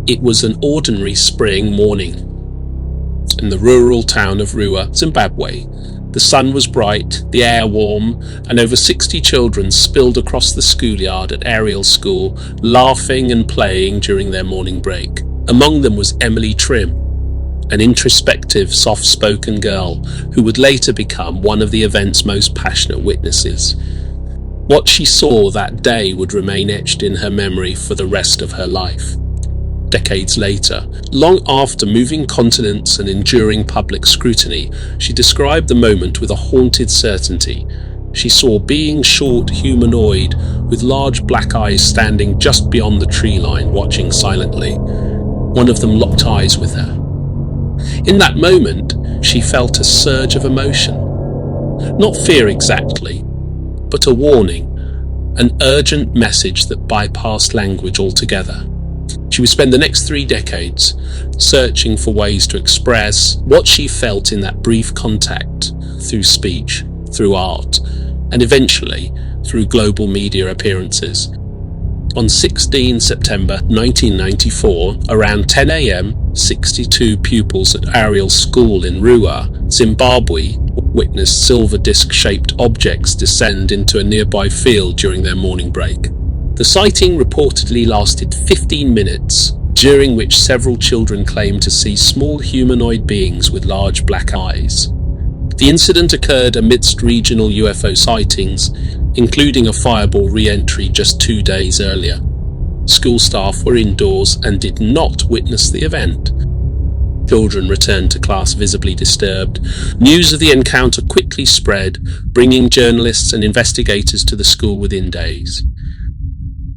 It was an ordinary spring morning in the rural town of Rua, Zimbabwe. The sun was bright, the air warm, and over 60 children spilled across the schoolyard at Ariel School, laughing and playing during their morning break. Among them was Emily Trim, an introspective, soft-spoken girl who would later become one of the event's most passionate witnesses. What she saw that day would remain etched in her memory for the rest of her life. Decades later, long after moving continents and enduring public scrutiny, she described the moment with a haunted certainty. She saw being short humanoid with large black eyes standing just beyond the tree line, watching silently. One of them locked eyes with her. In that moment, she felt a surge of emotion. Not fear exactly, but a warning, an urgent message that bypassed language altogether. She would spend the next 3 decades searching for ways to express what she felt in that brief contact through speech, through art, and eventually through global media appearances. On 16 September 1994, around 10 a.m., 62 pupils at Ariel School in Rua, Zimbabwe, witnessed silver disc-shaped objects descend into a nearby field during their morning break. The sighting reportedly lasted 15 minutes, during which several children claimed to see small humanoid beings with large black eyes. The incident occurred amidst regional UFO sightings, including a fireball re-entry just 2 days earlier. School staff were indoors and did not witness the event. Children returned to class visibly disturbed. News of the encounter quickly spread, bringing journalists and investigators to the school within days.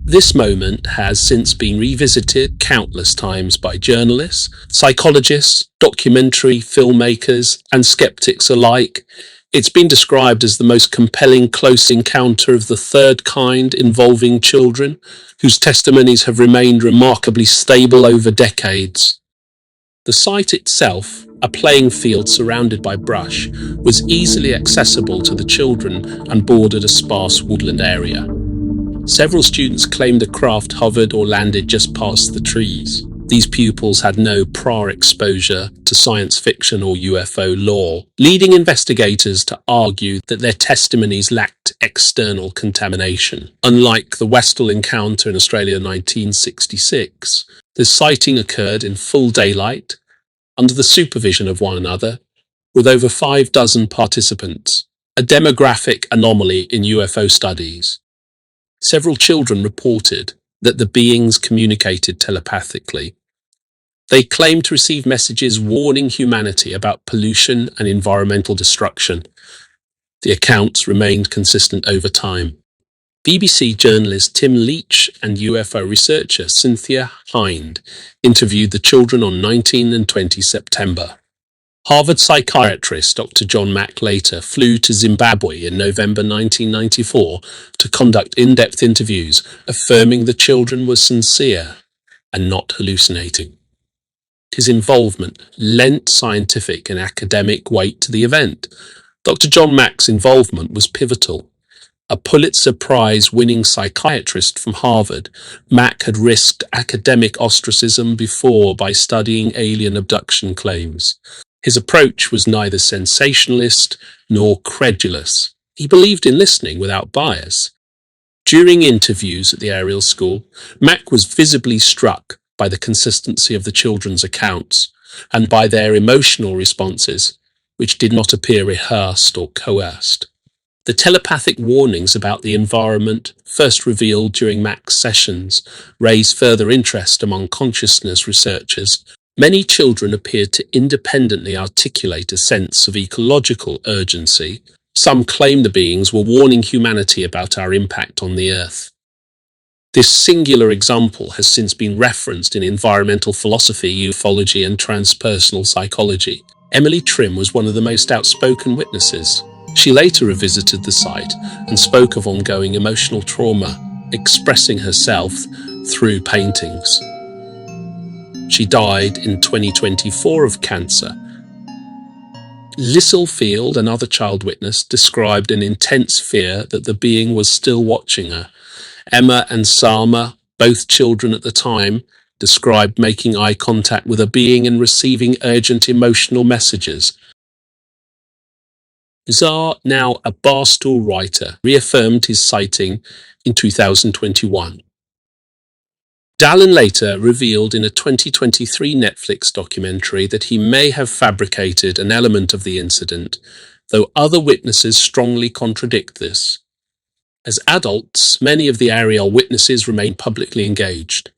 This moment has since been revisited countless times by journalists, psychologists, documentary filmmakers, and skeptics alike. It's been described as the most compelling close encounter of the third kind involving children, whose testimonies have remained remarkably stable over decades. The site itself, a playing field surrounded by brush, was easily accessible to the children and bordered a sparse woodland area. Several students claimed the craft hovered or landed just past the trees. These pupils had no prior exposure to science fiction or UFO lore, leading investigators to argue that their testimonies lacked external contamination. Unlike the Westall encounter in Australia in 1966, the sighting occurred in full daylight, under the supervision of one another, with over 5 dozen participants, a demographic anomaly in UFO studies. Several children reported that the beings communicated telepathically. They claimed to receive messages warning humanity about pollution and environmental destruction. The accounts remained consistent over time. BBC journalist Tim Leach and UFO researcher Cynthia Hind interviewed the children on 19 and 20 September. Harvard psychiatrist Dr. John Mack later flew to Zimbabwe in November 1994 to conduct in-depth interviews, affirming the children were sincere and not hallucinating. His involvement lent scientific and academic weight to the event. Dr. John Mack's involvement was pivotal. A Pulitzer Prize-winning psychiatrist from Harvard, Mack had risked academic ostracism before by studying alien abduction claims. His approach was neither sensationalist nor credulous. He believed in listening without bias. During interviews at the Ariel School, Mack was visibly struck by the consistency of the children's accounts and by their emotional responses, which did not appear rehearsed or coerced. The telepathic warnings about the environment, first revealed during Mack's sessions, raised further interest among consciousness researchers. Many children appeared to independently articulate a sense of ecological urgency. Some claimed the beings were warning humanity about our impact on the Earth. This singular example has since been referenced in environmental philosophy, ufology, and transpersonal psychology. Emily Trim was one of the most outspoken witnesses. She later revisited the site and spoke of ongoing emotional trauma, expressing herself through paintings. She died in 2024 of cancer. Littlefield, another child witness, described an intense fear that the being was still watching her. Emma and Salma, both children at the time, described making eye contact with a being and receiving urgent emotional messages. Czar, now a Barstool writer, reaffirmed his sighting in 2021. Dallin later revealed in a 2023 Netflix documentary that he may have fabricated an element of the incident, though other witnesses strongly contradict this. As adults, many of the Ariel witnesses remain publicly engaged.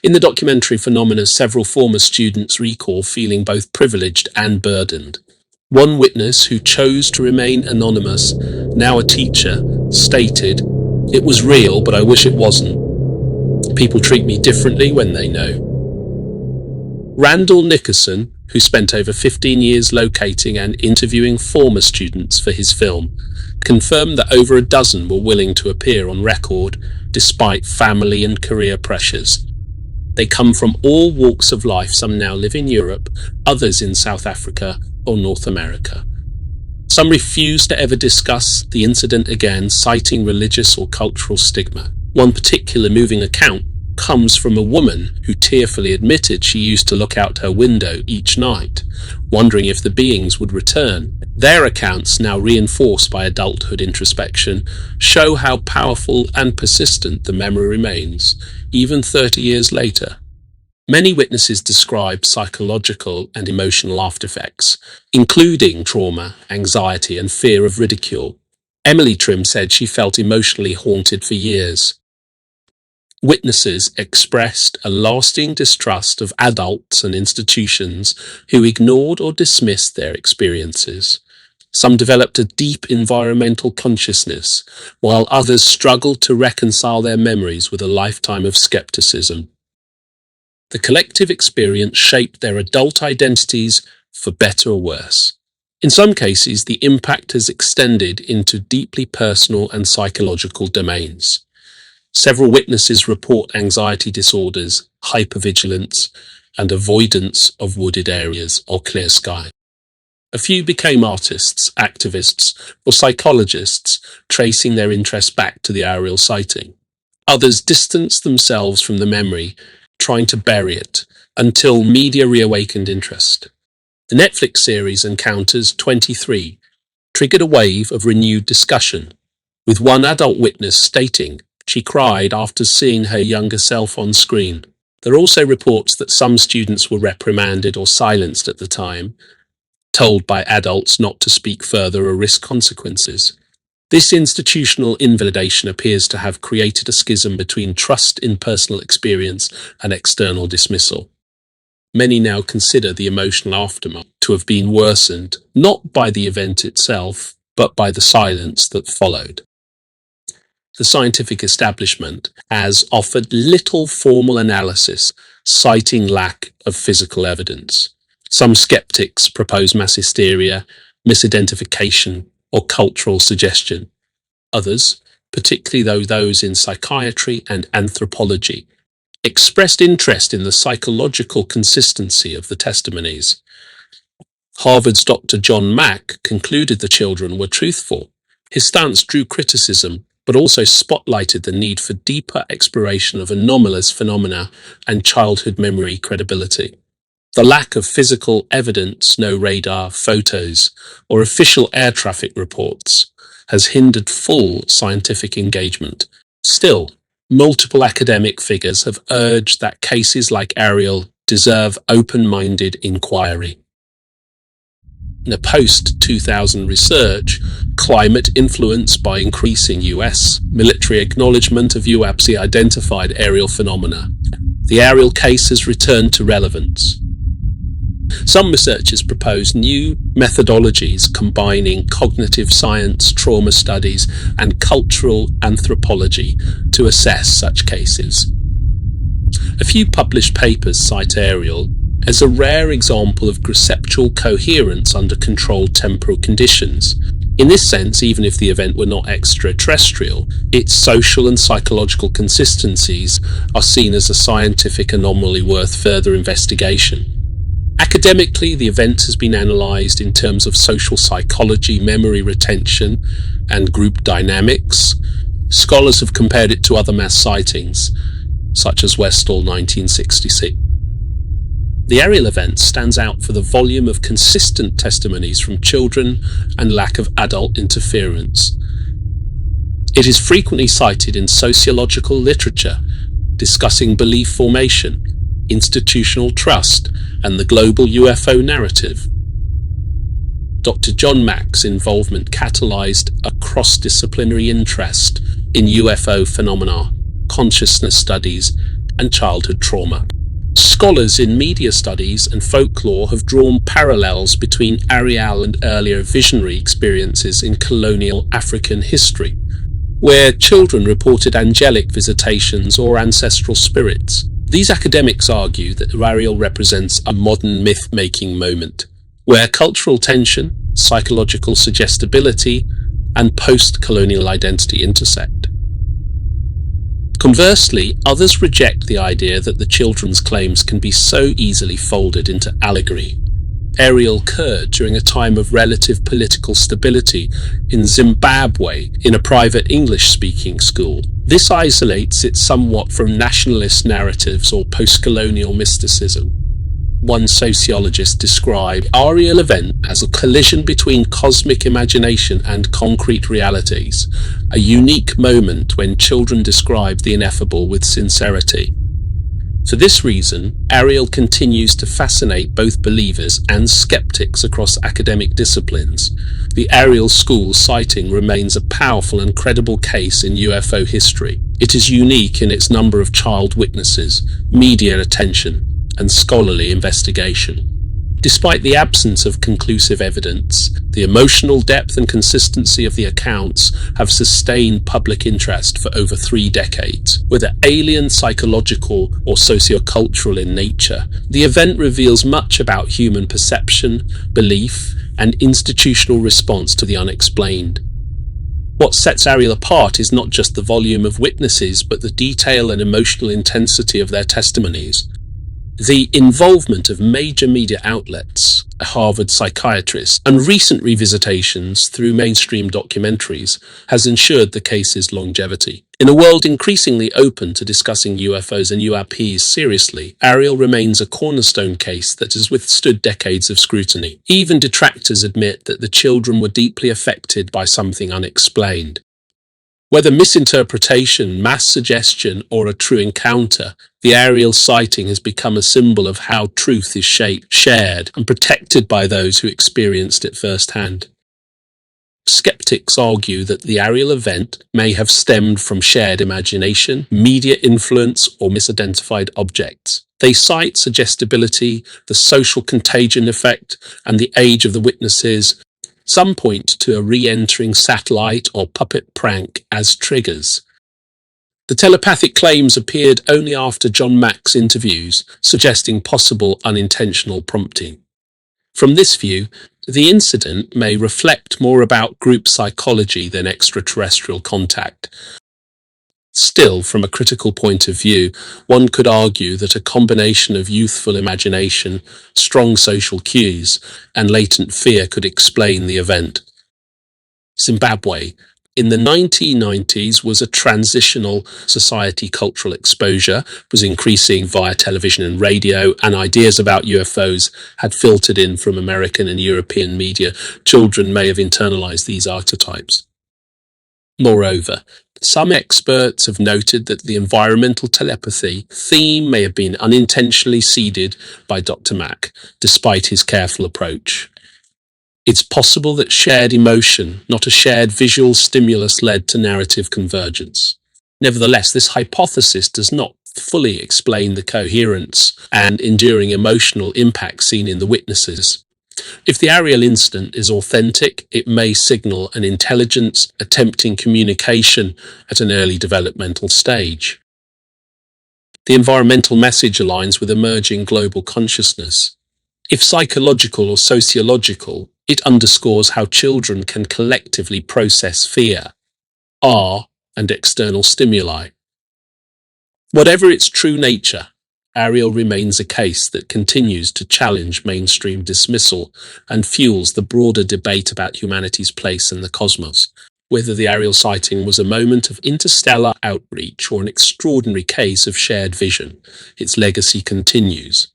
In the documentary Phenomena, several former students recall feeling both privileged and burdened. One witness, who chose to remain anonymous, now a teacher, stated, "It was real, but I wish it wasn't. People treat me differently when they know." Randall Nickerson, who spent over 15 years locating and interviewing former students for his film, confirmed that over a dozen were willing to appear on record despite family and career pressures. They come from all walks of life. Some now live in Europe, others in South Africa or North America. Some refuse to ever discuss the incident again, citing religious or cultural stigma. One particular moving account comes from a woman who tearfully admitted she used to look out her window each night, wondering if the beings would return. Their accounts, now reinforced by adulthood introspection, show how powerful and persistent the memory remains, even 30 years later. Many witnesses describe psychological and emotional aftereffects, including trauma, anxiety, and fear of ridicule. Emily Trim said she felt emotionally haunted for years. Witnesses expressed a lasting distrust of adults and institutions who ignored or dismissed their experiences. Some developed a deep environmental consciousness, while others struggled to reconcile their memories with a lifetime of skepticism. The collective experience shaped their adult identities for better or worse. In some cases, the impact has extended into deeply personal and psychological domains. Several witnesses report anxiety disorders, hypervigilance, and avoidance of wooded areas or clear sky. A few became artists, activists, or psychologists, tracing their interest back to the Ariel sighting. Others distanced themselves from the memory, trying to bury it, until media reawakened interest. The Netflix series Encounters 23 triggered a wave of renewed discussion, with one adult witness stating she cried after seeing her younger self on screen. There are also reports that some students were reprimanded or silenced at the time, told by adults not to speak further or risk consequences. This institutional invalidation appears to have created a schism between trust in personal experience and external dismissal. Many now consider the emotional aftermath to have been worsened, not by the event itself, but by the silence that followed. The scientific establishment has offered little formal analysis, citing lack of physical evidence. Some skeptics propose mass hysteria, misidentification, or cultural suggestion. Others, particularly those in psychiatry and anthropology, expressed interest in the psychological consistency of the testimonies. Harvard's Dr. John Mack concluded the children were truthful. His stance drew criticism, but also spotlighted the need for deeper exploration of anomalous phenomena and childhood memory credibility. The lack of physical evidence, no radar, photos, or official air traffic reports, has hindered full scientific engagement. Still, multiple academic figures have urged that cases like Ariel deserve open-minded inquiry. In a post-2000 research, Climate Influenced by Increasing U.S. Military Acknowledgement of UAP's Identified Aerial Phenomena, the Ariel case has returned to relevance. Some researchers propose new methodologies combining cognitive science, trauma studies, and cultural anthropology to assess such cases. A few published papers cite Ariel as a rare example of perceptual coherence under controlled temporal conditions. In this sense, even if the event were not extraterrestrial, its social and psychological consistencies are seen as a scientific anomaly worth further investigation. Academically, the event has been analysed in terms of social psychology, memory retention, and group dynamics. Scholars have compared it to other mass sightings, such as Westall 1966. The Ariel event stands out for the volume of consistent testimonies from children and lack of adult interference. It is frequently cited in sociological literature, discussing belief formation, institutional trust, and the global UFO narrative. Dr. John Mack's involvement catalyzed a cross-disciplinary interest in UFO phenomena, consciousness studies, and childhood trauma. Scholars in media studies and folklore have drawn parallels between Ariel and earlier visionary experiences in colonial African history, where children reported angelic visitations or ancestral spirits. These academics argue that Ariel represents a modern myth-making moment, where cultural tension, psychological suggestibility, and post-colonial identity intersect. Conversely, others reject the idea that the children's claims can be so easily folded into allegory. Ariel occurred during a time of relative political stability in Zimbabwe in a private English-speaking school. This isolates it somewhat from nationalist narratives or post-colonial mysticism. One sociologist described the Ariel event as a collision between cosmic imagination and concrete realities, a unique moment when children describe the ineffable with sincerity. For this reason, Ariel continues to fascinate both believers and skeptics across academic disciplines. The Ariel School sighting remains a powerful and credible case in UFO history. It is unique in its number of child witnesses, media attention, and scholarly investigation. Despite the absence of conclusive evidence, the emotional depth and consistency of the accounts have sustained public interest for over 3 decades. Whether alien, psychological, or sociocultural in nature, the event reveals much about human perception, belief, and institutional response to the unexplained. What sets Ariel apart is not just the volume of witnesses, but the detail and emotional intensity of their testimonies. The involvement of major media outlets, a Harvard psychiatrist, and recent revisitations through mainstream documentaries has ensured the case's longevity. In a world increasingly open to discussing UFOs and UAPs seriously, Ariel remains a cornerstone case that has withstood decades of scrutiny. Even detractors admit that the children were deeply affected by something unexplained. Whether misinterpretation, mass suggestion, or a true encounter, the Ariel sighting has become a symbol of how truth is shaped, shared, and protected by those who experienced it firsthand. Skeptics argue that the Ariel event may have stemmed from shared imagination, media influence, or misidentified objects. They cite suggestibility, the social contagion effect, and the age of the witnesses. Some point to a re-entering satellite or puppet prank as triggers. The telepathic claims appeared only after John Mack's interviews, suggesting possible unintentional prompting. From this view, the incident may reflect more about group psychology than extraterrestrial contact. Still, from a critical point of view, one could argue that a combination of youthful imagination, strong social cues, and latent fear could explain the event. Zimbabwe, in the 1990s, was a transitional society. Cultural exposure was increasing via television and radio, and ideas about UFOs had filtered in from American and European media. Children may have internalized these archetypes. Moreover, some experts have noted that the environmental telepathy theme may have been unintentionally seeded by Dr. Mack, despite his careful approach. It's possible that shared emotion, not a shared visual stimulus, led to narrative convergence. Nevertheless, this hypothesis does not fully explain the coherence and enduring emotional impact seen in the witnesses. If the Ariel incident is authentic, it may signal an intelligence attempting communication at an early developmental stage. The environmental message aligns with emerging global consciousness. If psychological or sociological, it underscores how children can collectively process fear, awe, and external stimuli. Whatever its true nature, Ariel remains a case that continues to challenge mainstream dismissal and fuels the broader debate about humanity's place in the cosmos. whether the Ariel sighting was a moment of interstellar outreach or an extraordinary case of shared vision. Its legacy continues.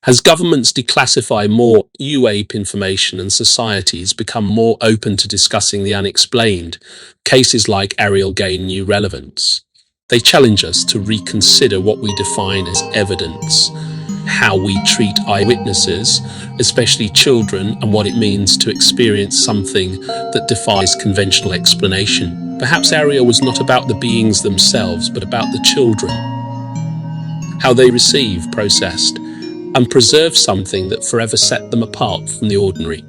As governments declassify more UAP information and societies become more open to discussing the unexplained, cases like Ariel gain new relevance. They challenge us to reconsider what we define as evidence, how we treat eyewitnesses, especially children, and what it means to experience something that defies conventional explanation. Perhaps Ariel was not about the beings themselves, but about the children, how they received, processed, and preserved something that forever set them apart from the ordinary.